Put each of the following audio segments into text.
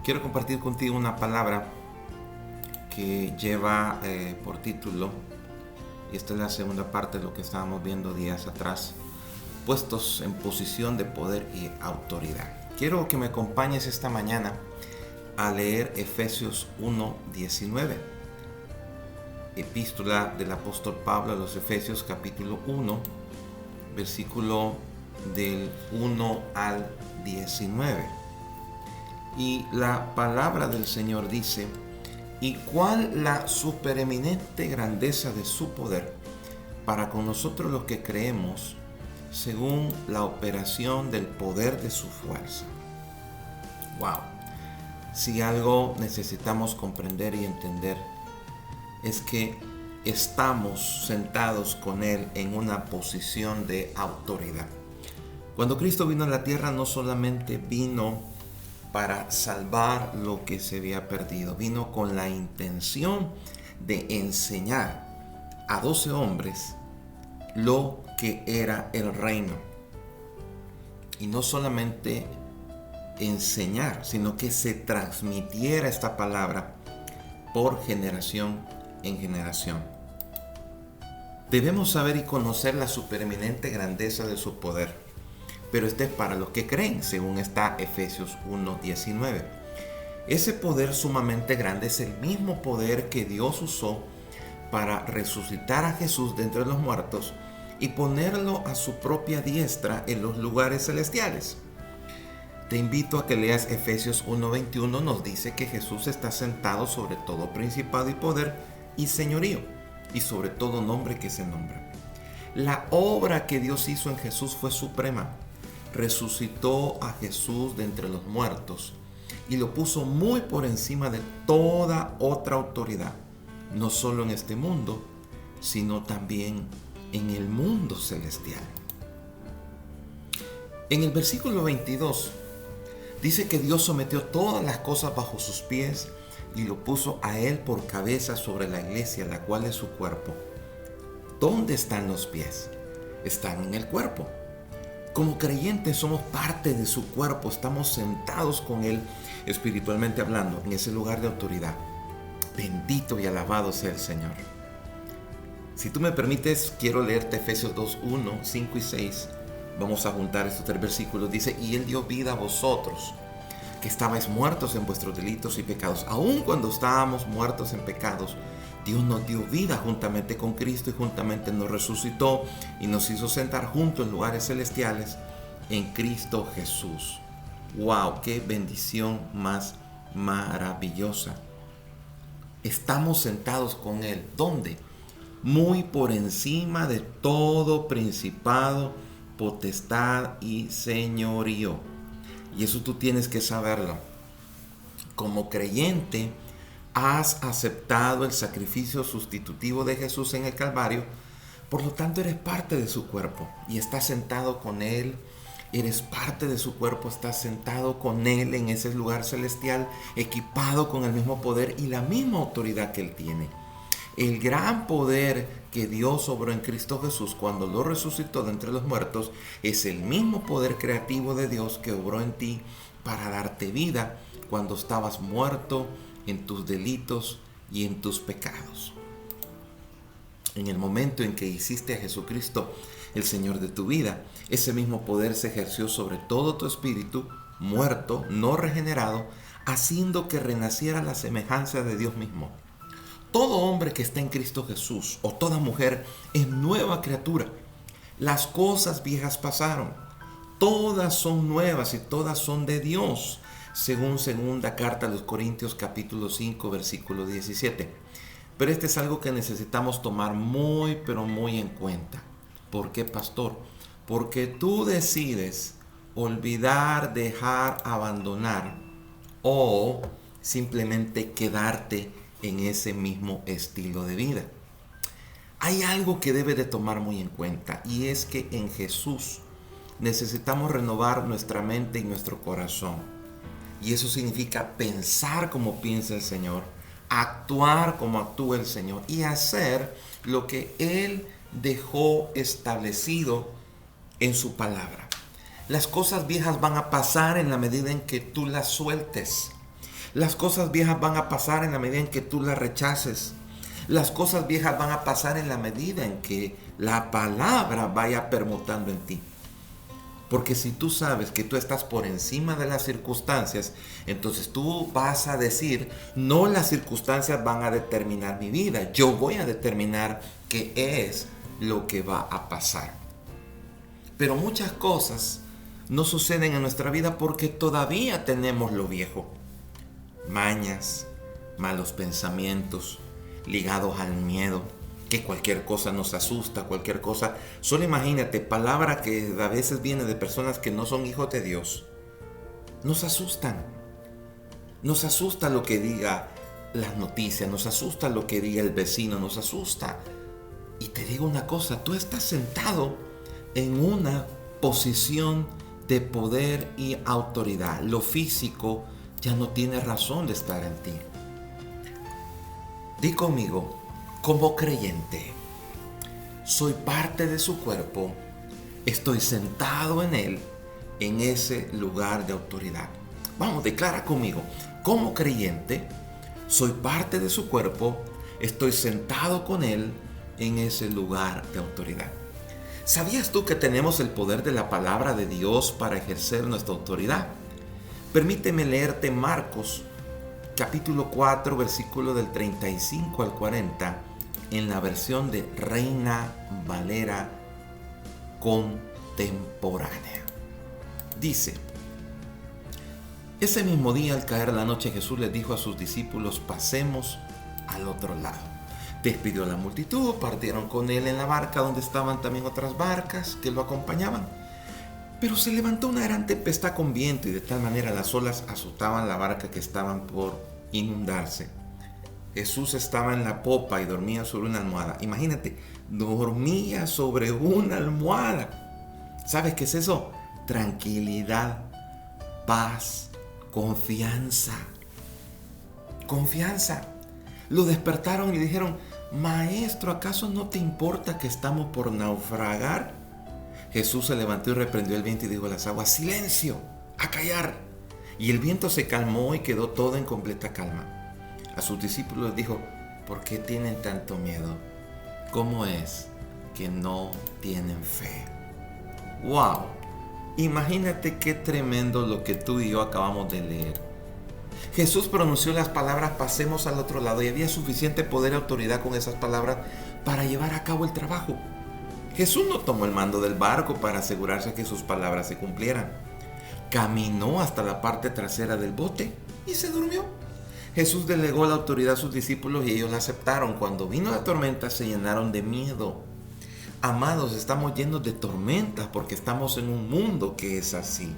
Quiero compartir contigo una palabra que lleva por título, y esta es la segunda parte de lo que estábamos viendo días atrás, puestos en posición de poder y autoridad. Quiero que me acompañes esta mañana a leer Efesios 1:19, epístola del apóstol Pablo a los Efesios capítulo 1, versículo del 1 al 19. Y la palabra del Señor dice: ¿y cuál la supereminente grandeza de su poder para con nosotros los que creemos, según la operación del poder de su fuerza? Wow. Si algo necesitamos comprender y entender es que estamos sentados con Él en una posición de autoridad. Cuando Cristo vino a la tierra, no solamente vino para salvar lo que se había perdido, vino con la intención de enseñar a 12 hombres lo que era el reino. Y no solamente enseñar, sino que se transmitiera esta palabra por generación en generación. Debemos saber y conocer la supereminente grandeza de su poder, pero este es para los que creen, según está Efesios 1:19. Ese poder sumamente grande es el mismo poder que Dios usó para resucitar a Jesús de entre los muertos y ponerlo a su propia diestra en los lugares celestiales. Te invito a que leas Efesios 1:21, nos dice que Jesús está sentado sobre todo principado y poder y señorío, y sobre todo nombre que se nombra. La obra que Dios hizo en Jesús fue suprema. Resucitó a Jesús de entre los muertos y lo puso muy por encima de toda otra autoridad, no solo en este mundo, sino también en el mundo celestial. En el versículo 22 dice que Dios sometió todas las cosas bajo sus pies y lo puso a Él por cabeza sobre la iglesia, la cual es su cuerpo. ¿Dónde están los pies? Están en el cuerpo. Como creyentes somos parte de su cuerpo, estamos sentados con Él espiritualmente hablando en ese lugar de autoridad. Bendito y alabado sea el Señor. Si tú me permites, quiero leerte Efesios 2:1, 5 y 6. Vamos a juntar estos 3 versículos. Dice: y Él dio vida a vosotros, que estabais muertos en vuestros delitos y pecados. Aun cuando estábamos muertos en pecados, Dios nos dio vida juntamente con Cristo y juntamente nos resucitó y nos hizo sentar juntos en lugares celestiales en Cristo Jesús. ¡Wow! ¡Qué bendición más maravillosa! Estamos sentados con Él. ¿Dónde? Muy por encima de todo principado, potestad y señorío. Y eso tú tienes que saberlo. Como creyente, has aceptado el sacrificio sustitutivo de Jesús en el Calvario, por lo tanto eres parte de su cuerpo y estás sentado con Él, eres parte de su cuerpo, estás sentado con Él en ese lugar celestial, equipado con el mismo poder y la misma autoridad que Él tiene. El gran poder que Dios obró en Cristo Jesús cuando lo resucitó de entre los muertos es el mismo poder creativo de Dios que obró en ti para darte vida cuando estabas muerto en tus delitos y en tus pecados. En el momento en que hiciste a Jesucristo el Señor de tu vida, ese mismo poder se ejerció sobre todo tu espíritu, muerto, no regenerado, haciendo que renaciera la semejanza de Dios mismo. Todo hombre que está en Cristo Jesús, o toda mujer, es nueva criatura. Las cosas viejas pasaron, todas son nuevas y todas son de Dios, según segunda carta a los Corintios capítulo 5 versículo 17. Pero este es algo que necesitamos tomar muy pero muy en cuenta. ¿Por qué, pastor? Porque tú decides olvidar, dejar, abandonar o simplemente quedarte en ese mismo estilo de vida. Hay algo que debe de tomar muy en cuenta, y es que en Jesús necesitamos renovar nuestra mente y nuestro corazón. Y eso significa pensar como piensa el Señor, actuar como actúa el Señor y hacer lo que Él dejó establecido en su palabra. Las cosas viejas van a pasar en la medida en que tú las sueltes. Las cosas viejas van a pasar en la medida en que tú las rechaces. Las cosas viejas van a pasar en la medida en que la palabra vaya permutando en ti. Porque si tú sabes que tú estás por encima de las circunstancias, entonces tú vas a decir, no, las circunstancias van a determinar mi vida. Yo voy a determinar qué es lo que va a pasar. Pero muchas cosas no suceden en nuestra vida porque todavía tenemos lo viejo. Mañas, malos pensamientos ligados al miedo, que cualquier cosa nos asusta, cualquier cosa. Solo imagínate, palabra que a veces viene de personas que no son hijos de Dios. Nos asustan. Nos asusta lo que diga las noticias, nos asusta lo que diga el vecino, nos asusta. Y te digo una cosa, tú estás sentado en una posición de poder y autoridad. Lo físico ya no tiene razón de estar en ti. Di conmigo, como creyente, soy parte de su cuerpo, estoy sentado en él, en ese lugar de autoridad. Vamos, declara conmigo, como creyente, soy parte de su cuerpo, estoy sentado con él en ese lugar de autoridad. ¿Sabías tú que tenemos el poder de la palabra de Dios para ejercer nuestra autoridad? Permíteme leerte Marcos, capítulo 4, versículo del 35 al 40, en la versión de Reina Valera contemporánea. Dice: ese mismo día, al caer la noche, Jesús les dijo a sus discípulos: pasemos al otro lado. Despidió a la multitud, partieron con él en la barca donde estaban también otras barcas que lo acompañaban. Pero se levantó una gran tempestad con viento y de tal manera las olas azotaban la barca que estaban por inundarse. Jesús estaba en la popa y dormía sobre una almohada. Imagínate, dormía sobre una almohada. ¿Sabes qué es eso? Tranquilidad, paz, confianza. Confianza. Lo despertaron y dijeron: Maestro, ¿acaso no te importa que estamos por naufragar? Jesús se levantó y reprendió el viento y dijo a las aguas: silencio, a callar. Y el viento se calmó y quedó todo en completa calma. A sus discípulos les dijo: ¿por qué tienen tanto miedo? ¿Cómo es que no tienen fe? ¡Wow! Imagínate qué tremendo lo que tú y yo acabamos de leer. Jesús pronunció las palabras: pasemos al otro lado, y había suficiente poder y autoridad con esas palabras para llevar a cabo el trabajo. Jesús no tomó el mando del barco para asegurarse que sus palabras se cumplieran. Caminó hasta la parte trasera del bote y se durmió. Jesús delegó la autoridad a sus discípulos y ellos la aceptaron. Cuando vino la tormenta se llenaron de miedo. Amados, estamos llenos de tormentas porque estamos en un mundo que es así.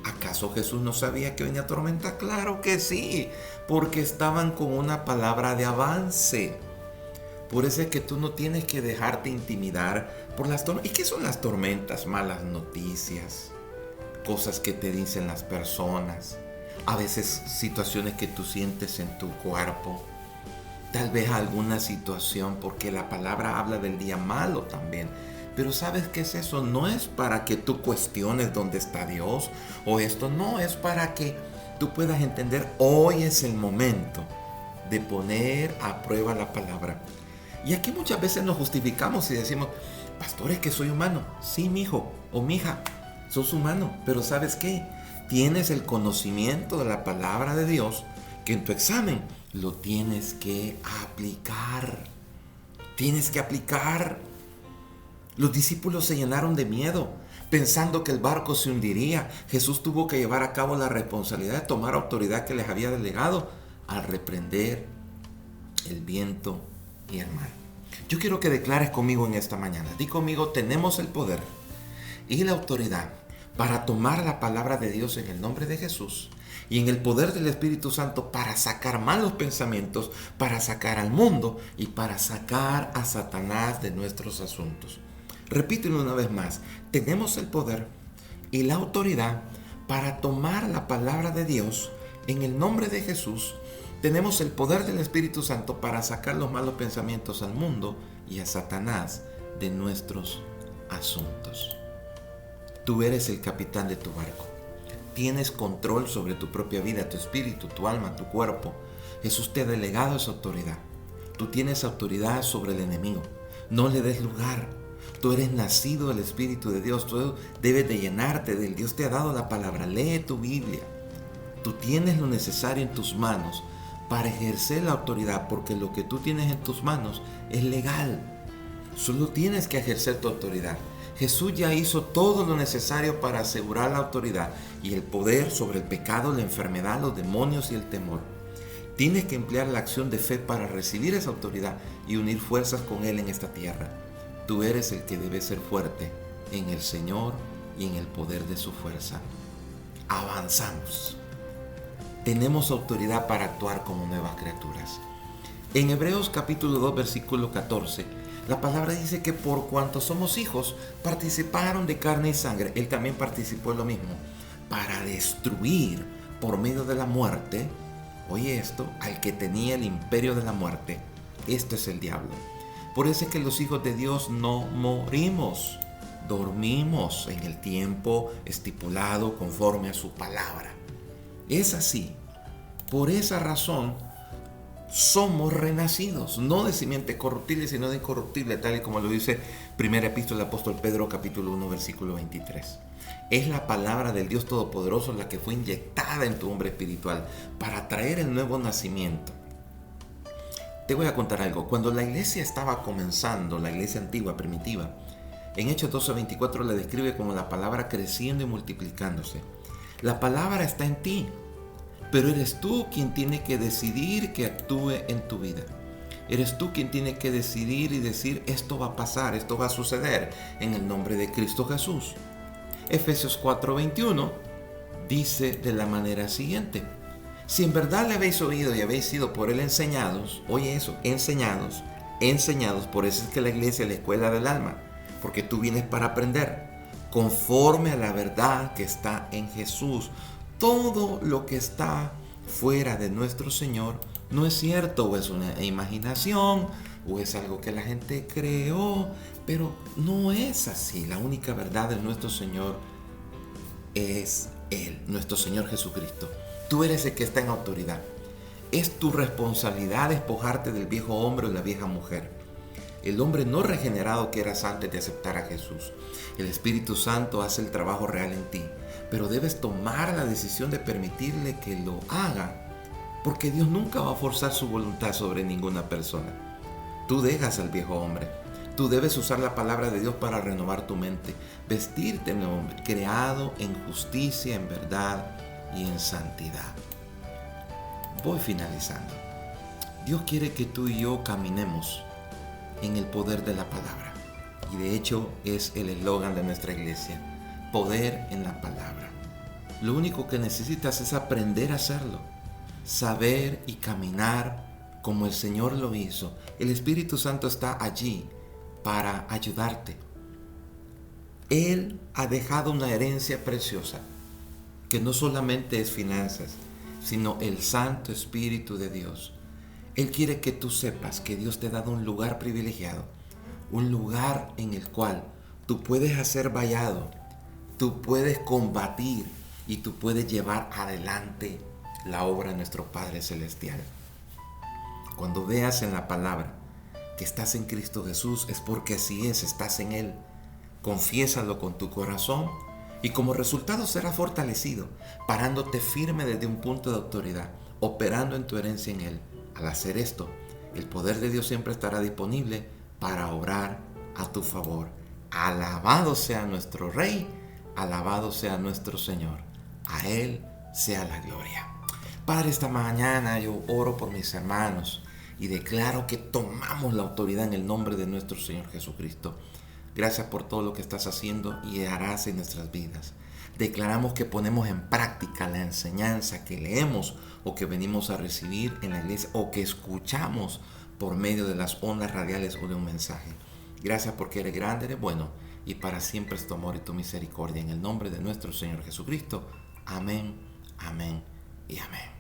¿Acaso Jesús no sabía que venía tormenta? Claro que sí, porque estaban con una palabra de avance. Por eso es que tú no tienes que dejarte intimidar por las tormentas. ¿Y qué son las tormentas? Malas noticias, cosas que te dicen las personas, a veces situaciones que tú sientes en tu cuerpo, tal vez alguna situación, porque la palabra habla del día malo también. Pero ¿sabes qué es eso? No es para que tú cuestiones dónde está Dios o esto, no, es para que tú puedas entender: hoy es el momento de poner a prueba la palabra. Y aquí muchas veces nos justificamos y decimos: pastor, es que soy humano. Sí, mijo o mija, sos humano, pero ¿sabes qué? Tienes el conocimiento de la palabra de Dios que en tu examen lo tienes que aplicar. Tienes que aplicar. Los discípulos se llenaron de miedo, pensando que el barco se hundiría. Jesús tuvo que llevar a cabo la responsabilidad de tomar autoridad que les había delegado al reprender el viento y el mar. Yo quiero que declares conmigo en esta mañana. Di conmigo: tenemos el poder y la autoridad para tomar la palabra de Dios en el nombre de Jesús y en el poder del Espíritu Santo para sacar malos pensamientos, para sacar al mundo y para sacar a Satanás de nuestros asuntos. Repítelo una vez más: tenemos el poder y la autoridad para tomar la palabra de Dios en el nombre de Jesús. Tenemos el poder del Espíritu Santo para sacar los malos pensamientos al mundo y a Satanás de nuestros asuntos. Tú eres el capitán de tu barco. tienes control sobre tu propia vida, tu espíritu, tu alma, tu cuerpo. Jesús te ha delegado esa autoridad. Tú tienes autoridad sobre el enemigo. No le des lugar. Tú eres nacido del Espíritu de Dios. Tú debes de llenarte de él. Dios te ha dado la palabra. Lee tu Biblia. Tú tienes lo necesario en tus manos para ejercer la autoridad, porque lo que tú tienes en tus manos es legal. Solo tienes que ejercer tu autoridad. Jesús ya hizo todo lo necesario para asegurar la autoridad y el poder sobre el pecado, la enfermedad, los demonios y el temor. Tienes que emplear la acción de fe para recibir esa autoridad y unir fuerzas con Él en esta tierra. Tú eres el que debe ser fuerte en el Señor y en el poder de su fuerza. Avanzamos. Tenemos autoridad para actuar como nuevas criaturas. En Hebreos capítulo 2, versículo 14, la palabra dice que por cuanto somos hijos, participaron de carne y sangre. Él también participó en lo mismo, para destruir por medio de la muerte, oye esto, al que tenía el imperio de la muerte. Esto es el diablo. Por eso es que los hijos de Dios no morimos, dormimos en el tiempo estipulado conforme a su palabra. Es así. Por esa razón somos renacidos, no de simiente corruptible, sino de incorruptible, tal y como lo dice primera epístola del apóstol Pedro, capítulo 1, versículo 23. Es la palabra del Dios Todopoderoso la que fue inyectada en tu hombre espiritual para traer el nuevo nacimiento. Te voy a contar algo. Cuando la iglesia estaba comenzando, la iglesia antigua, primitiva, en Hechos 12:24 la describe como la palabra creciendo y multiplicándose. La palabra está en ti, pero eres tú quien tiene que decidir que actúe en tu vida. Eres tú quien tiene que decidir y decir, esto va a pasar, esto va a suceder en el nombre de Cristo Jesús. Efesios 4:21 dice de la manera siguiente: si en verdad le habéis oído y habéis sido por él enseñados, oye eso, enseñados, por eso es que la iglesia es la escuela del alma, porque tú vienes para aprender, conforme a la verdad que está en Jesús. Todo lo que está fuera de nuestro Señor no es cierto, o es una imaginación, o es algo que la gente creó, pero no es así. La única verdad de nuestro Señor es Él, nuestro Señor Jesucristo. Tú eres el que está en autoridad. Es tu responsabilidad despojarte del viejo hombre o la vieja mujer. El hombre no regenerado que eras antes de aceptar a Jesús. El Espíritu Santo hace el trabajo real en ti, pero debes tomar la decisión de permitirle que lo haga, porque Dios nunca va a forzar su voluntad sobre ninguna persona. Tú dejas al viejo hombre. Tú debes usar la palabra de Dios para renovar tu mente, vestirte en el hombre, creado en justicia, en verdad y en santidad. Voy finalizando. Dios quiere que tú y yo caminemos en el poder de la palabra. Y de hecho es el eslogan de nuestra iglesia: poder en la palabra. Lo único que necesitas es aprender a hacerlo, saber y caminar como el Señor lo hizo. El Espíritu Santo está allí para ayudarte. Él ha dejado una herencia preciosa, que no solamente es finanzas, sino el Santo Espíritu de Dios. Él quiere que tú sepas que Dios te ha dado un lugar privilegiado, un lugar en el cual tú puedes hacer vallado, tú puedes combatir y tú puedes llevar adelante la obra de nuestro Padre Celestial. Cuando veas en la palabra que estás en Cristo Jesús, es porque así es, estás en Él. Confiésalo con tu corazón y como resultado serás fortalecido, parándote firme desde un punto de autoridad, operando en tu herencia en Él. Al hacer esto, el poder de Dios siempre estará disponible para obrar a tu favor. Alabado sea nuestro Rey, alabado sea nuestro Señor. A Él sea la gloria. Padre, esta mañana yo oro por mis hermanos y declaro que tomamos la autoridad en el nombre de nuestro Señor Jesucristo. Gracias por todo lo que estás haciendo y harás en nuestras vidas. Declaramos que ponemos en práctica la enseñanza que leemos o que venimos a recibir en la iglesia o que escuchamos por medio de las ondas radiales o de un mensaje. Gracias porque eres grande, eres bueno y para siempre es tu amor y tu misericordia. En el nombre de nuestro Señor Jesucristo. Amén, amén y amén.